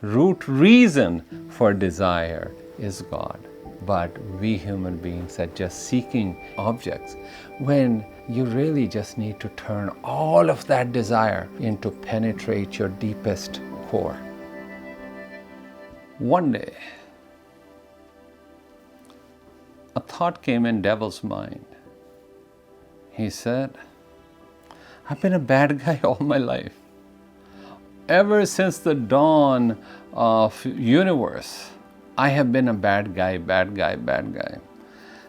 root reason for desire is God. But we human beings are just seeking objects when you really just need to turn all of that desire into penetrate your deepest core. One day, a thought came in devil's mind. He said, I've been a bad guy all my life. Ever since the dawn of universe, I have been a bad guy.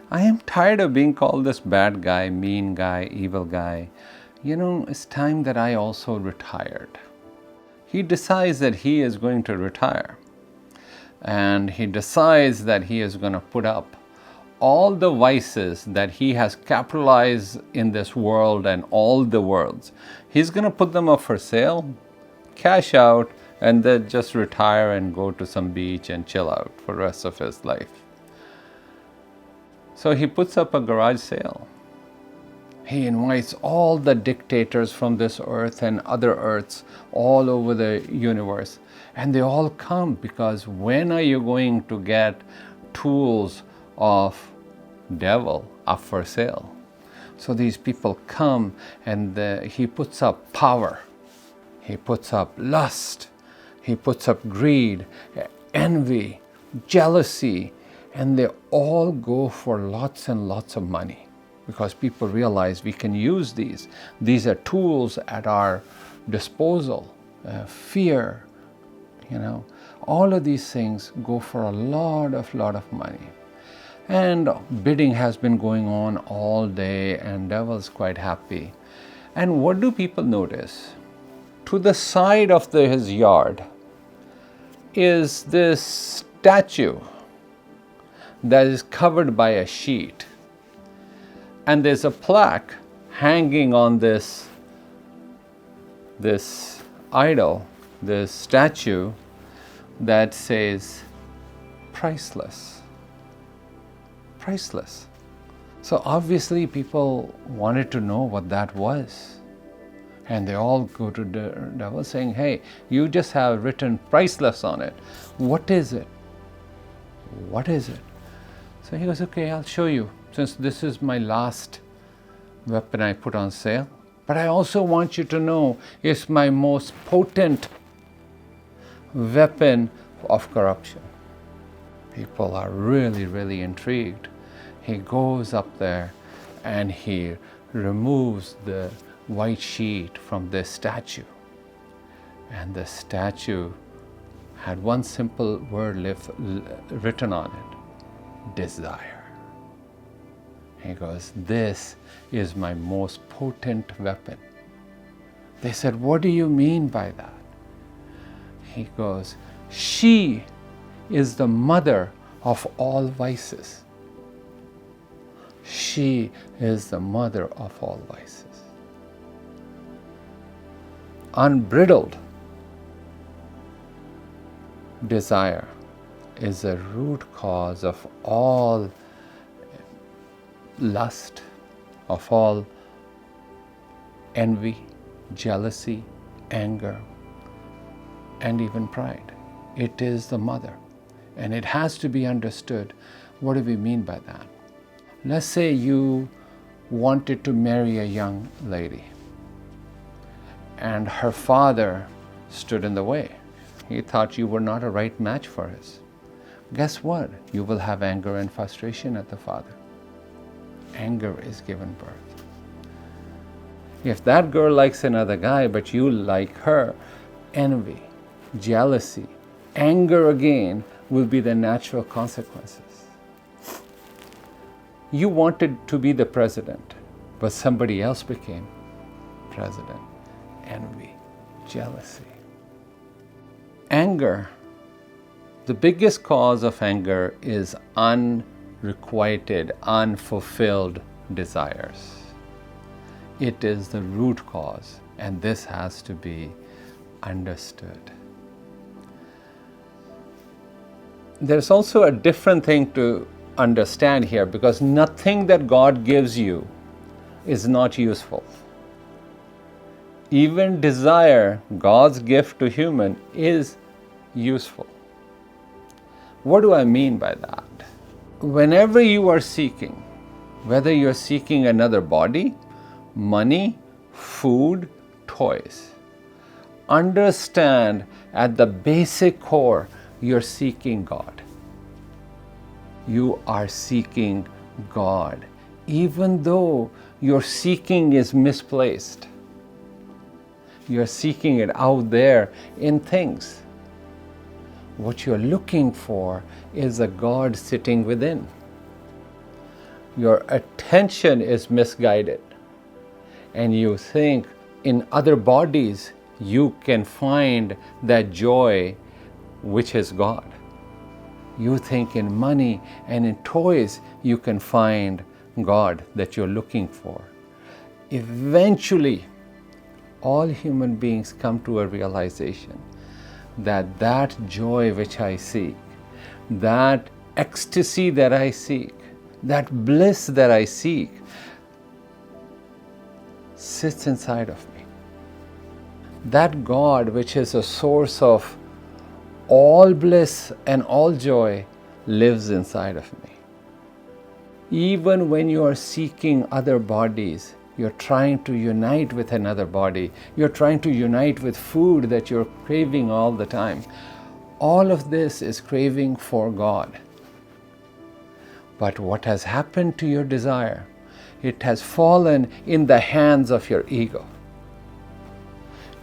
I am tired of being called this bad guy, mean guy, evil guy. It's time that I also retired. He decides that he is going to retire. And he decides that he is going to put up all the vices that he has capitalized in this world and all the worlds. He's going to put them up for sale, cash out, and then just retire and go to some beach and chill out for the rest of his life. So he puts up a garage sale. He invites all the dictators from this earth and other earths all over the universe. And they all come because when are you going to get tools of devil up for sale? So these people come and he puts up power. He puts up lust. He puts up greed, envy, jealousy, and they all go for lots and lots of money because people realize we can use these. These are tools at our disposal. Fear, all of these things go for a lot of money. And bidding has been going on all day and devil's quite happy. And what do people notice? To the side of his yard is this statue that is covered by a sheet. And there's a plaque hanging on this idol, this statue that says, priceless. Priceless. So obviously people wanted to know what that was. And they all go to the devil saying, hey, you just have written priceless on it. What is it? What is it? So he goes, okay, I'll show you, since this is my last weapon I put on sale. But I also want you to know it's my most potent weapon of corruption. People are really intrigued. He goes up there and he removes the white sheet from the statue. And the statue had one simple word written on it, desire. He goes, this is my most potent weapon. They said, what do you mean by that? He goes, she is the mother of all vices. She is the mother of all vices. Unbridled desire is the root cause of all lust, of all envy, jealousy, anger, and even pride. It is the mother. And it has to be understood. What do we mean by that? Let's say you wanted to marry a young lady and her father stood in the way. He thought you were not a right match for us. Guess what? You will have anger and frustration at the father. Anger is given birth. If that girl likes another guy but you like her, envy, jealousy, anger again will be the natural consequences. You wanted to be the president, but somebody else became president. Envy, jealousy. Anger. The biggest cause of anger is unrequited, unfulfilled desires. It is the root cause, and this has to be understood. There's also a different thing to understand here, because nothing that God gives you is not useful. Even desire, God's gift to human, is useful. What do I mean by that? Whenever you are seeking, whether you're seeking another body, money, food, toys, understand at the basic core, you're seeking God. You are seeking God, even though your seeking is misplaced. You're seeking it out there in things. What you're looking for is a God sitting within. Your attention is misguided, and you think in other bodies you can find that joy which is God. You think in money and in toys you can find God that you're looking for. Eventually, all human beings come to a realization that that joy which I seek, that ecstasy that I seek, that bliss that I seek, sits inside of me. That God which is a source of all bliss and all joy lives inside of me. Even when you are seeking other bodies, you're trying to unite with another body, you're trying to unite with food that you're craving all the time. All of this is craving for God. But what has happened to your desire? It has fallen in the hands of your ego.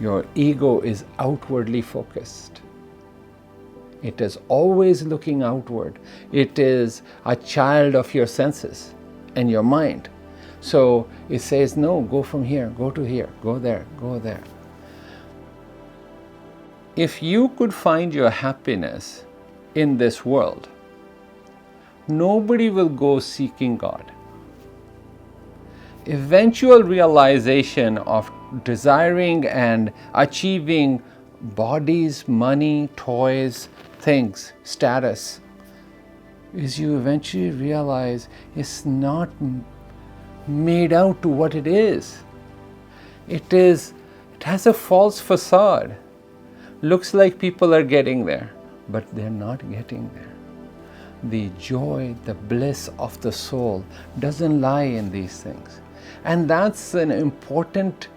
Your ego is outwardly focused. It is always looking outward. It is a child of your senses and your mind. So it says, no, go from here, go to here, go there, go there. If you could find your happiness in this world, nobody will go seeking God. Eventual realization of desiring and achieving bodies, money, toys, things, status, is you eventually realize it's not made out to what it is. It has a false facade. Looks like people are getting there, but they're not getting there. The joy, the bliss of the soul doesn't lie in these things. And that's an important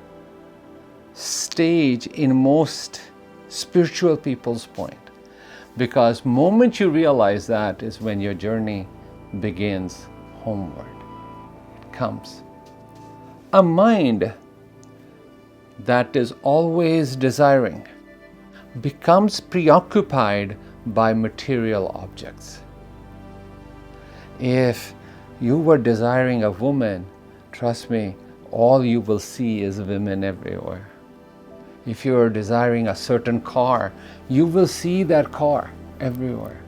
stage in most spiritual people's point. Because moment you realize that is when your journey begins homeward. It comes. A mind that is always desiring becomes preoccupied by material objects. If you were desiring a woman, trust me, all you will see is women everywhere. If you are desiring a certain car, you will see that car everywhere.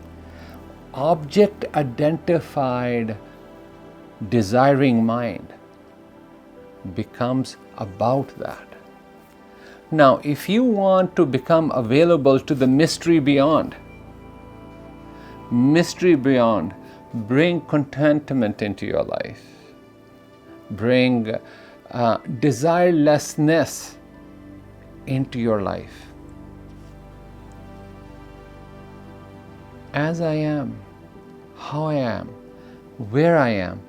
Object identified desiring mind becomes about that. Now, if you want to become available to the mystery beyond, bring contentment into your life. Bring desirelessness into your life. As I am, how I am, where I am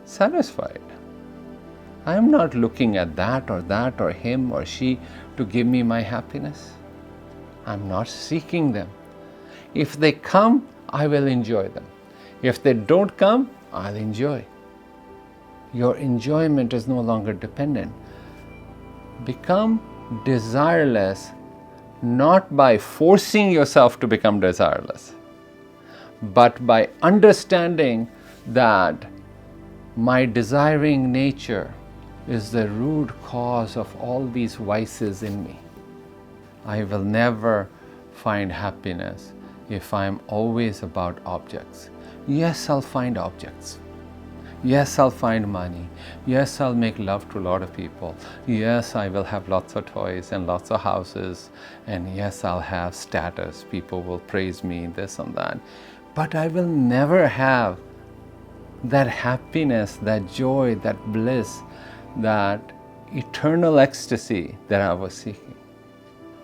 satisfied. I am not looking at that or him or she to give me my happiness. I'm not seeking them. If they come, I will enjoy them. If they don't come, I'll enjoy. Your enjoyment is no longer dependent. Become desireless, not by forcing yourself to become desireless, but by understanding that my desiring nature is the root cause of all these vices in me. I will never find happiness if I'm always about objects. Yes, I'll find objects. Yes, I'll find money. Yes, I'll make love to a lot of people. Yes, I will have lots of toys and lots of houses. And yes, I'll have status. People will praise me, this and that. But I will never have that happiness, that joy, that bliss, that eternal ecstasy that I was seeking.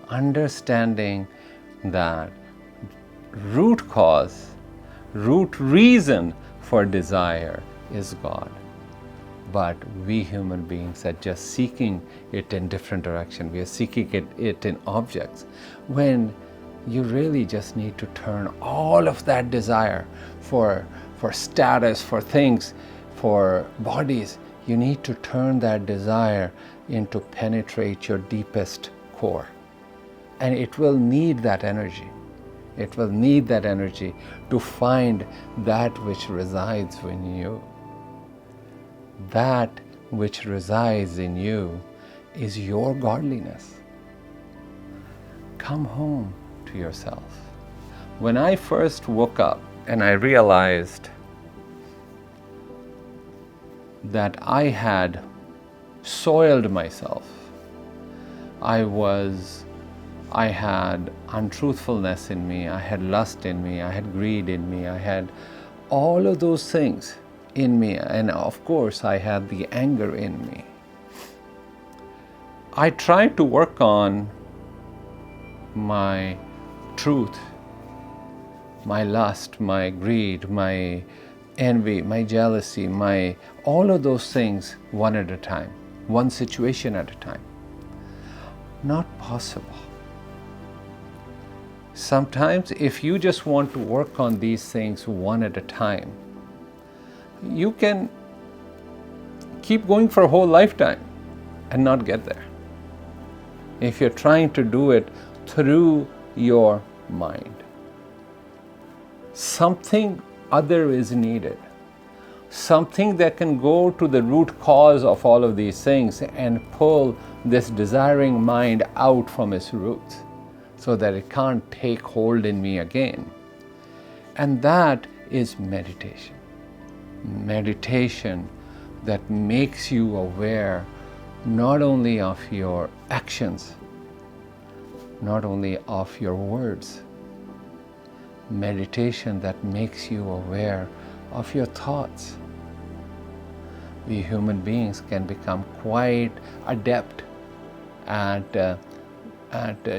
understanding that root cause, root reason for desire is God. But we human beings are just seeking it in different direction. We are seeking it in objects, when you really just need to turn all of that desire for status, for things, for bodies. You need to turn that desire into penetrate your deepest core. And it will need that energy. It will need that energy to find that which resides in you. That which resides in you is your godliness. Come home to yourself. When I first woke up and I realized that I had soiled myself, I had untruthfulness in me, I had lust in me, I had greed in me, I had all of those things in me, and of course I had the anger in me. I tried to work on my truth, my lust, my greed, my envy, my jealousy, all of those things one at a time, one situation at a time. Not possible. Sometimes if you just want to work on these things one at a time, you can keep going for a whole lifetime and not get there. If you're trying to do it through your mind, something other is needed. Something that can go to the root cause of all of these things and pull this desiring mind out from its roots, so that it can't take hold in me again. And that is meditation. Meditation that makes you aware not only of your actions, not only of your words. Meditation that makes you aware of your thoughts. We human beings can become quite adept at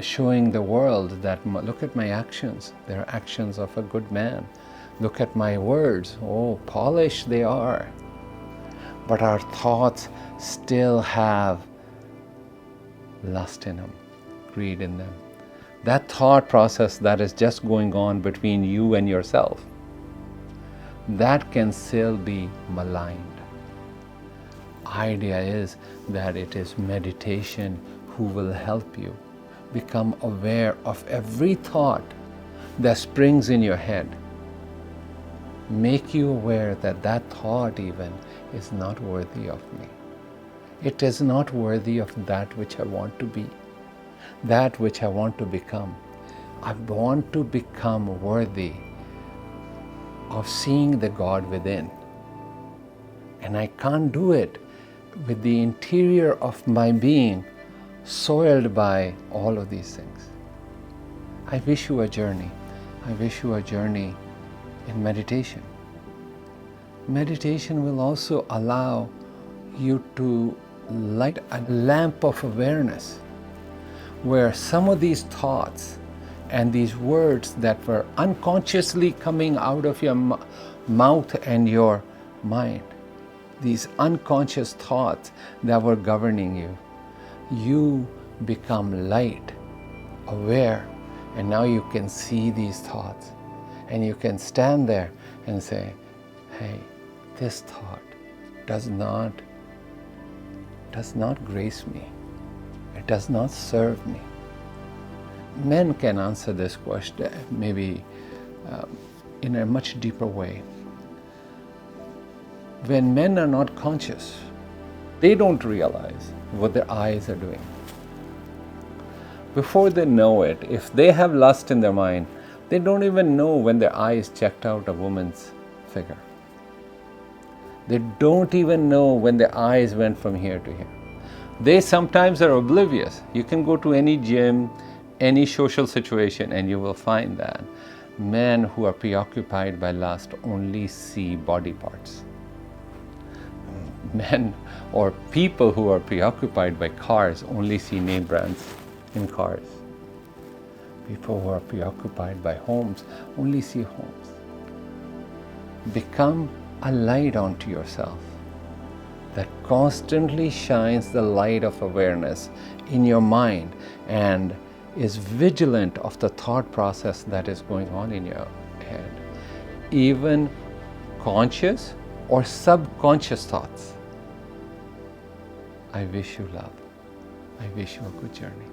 showing the world that, look at my actions, they're actions of a good man. Look at my words, oh, polished they are. But our thoughts still have lust in them, greed in them. That thought process that is just going on between you and yourself, that can still be maligned. Idea is that it is meditation who will help you become aware of every thought that springs in your head. Make you aware that that thought even is not worthy of me. It is not worthy of that which I want to be, that which I want to become. I want to become worthy of seeing the God within. And I can't do it with the interior of my being soiled by all of these things. I wish you a journey. I wish you a journey in meditation. Meditation will also allow you to light a lamp of awareness, where some of these thoughts and these words that were unconsciously coming out of your mouth and your mind, these unconscious thoughts that were governing you, you become light, aware, and now you can see these thoughts, and you can stand there and say, hey, this thought does not grace me. It does not serve me. Men can answer this question maybe in a much deeper way. When men are not conscious, they don't realize what their eyes are doing. Before they know it, if they have lust in their mind, they don't even know when their eyes checked out a woman's figure. They don't even know when their eyes went from here to here. They sometimes are oblivious. You can go to any gym, any social situation, and you will find that men who are preoccupied by lust only see body parts. Men or people who are preoccupied by cars only see name brands in cars. People who are preoccupied by homes only see homes. Become a light onto yourself that constantly shines the light of awareness in your mind and is vigilant of the thought process that is going on in your head, even conscious or subconscious thoughts. I wish you love. I wish you a good journey.